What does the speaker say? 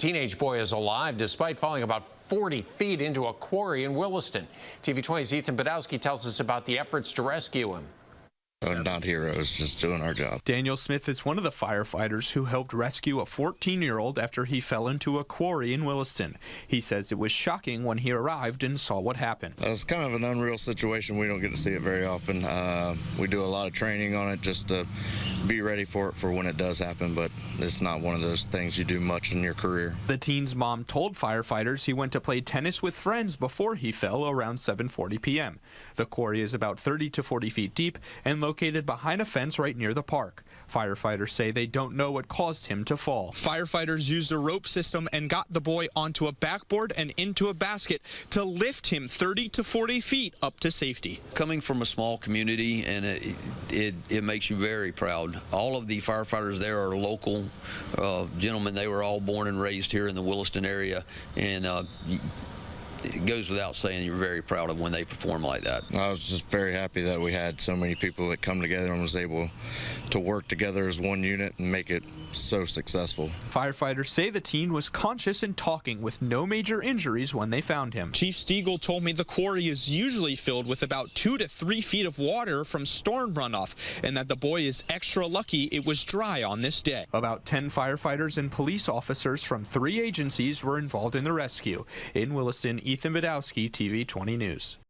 Teenage boy is alive despite falling about 40 feet into a quarry in Williston. TV 20's Ethan Badowski tells us about the efforts to rescue him. We're not heroes, just doing our job. Daniel Smith is one of the firefighters who helped rescue a 14-year-old after he fell into a quarry in Williston. He says it was shocking when he arrived and saw what happened. It's kind of an unreal situation. We don't get to see it very often. We do a lot of training on it just to be ready for it for when it does happen, but it's not one of those things you do much in your career. The teen's mom told firefighters he went to play tennis with friends before he fell around 7:40 p.m. The quarry is about 30 to 40 feet deep and located behind a fence right near the park. Firefighters say they don't know what caused him to fall. Firefighters used a rope system and got the boy onto a backboard and into a basket to lift him 30 to 40 feet up to safety. Coming from a small community, and it makes you very proud. All of the firefighters there are local gentlemen. They were all born and raised here in the Williston area, and it goes without saying you're very proud of when they perform like that. I was just very happy that we had so many people that come together and was able to work together as one unit and make it so successful. Firefighters say the teen was conscious and talking with no major injuries when they found him. Chief Stiegel told me the quarry is usually filled with about 2 to 3 feet of water from storm runoff, and that the boy is extra lucky it was dry on this day. About 10 firefighters and police officers from 3 agencies were involved in the rescue. In Williston, Ethan Badowski, TV 20 News.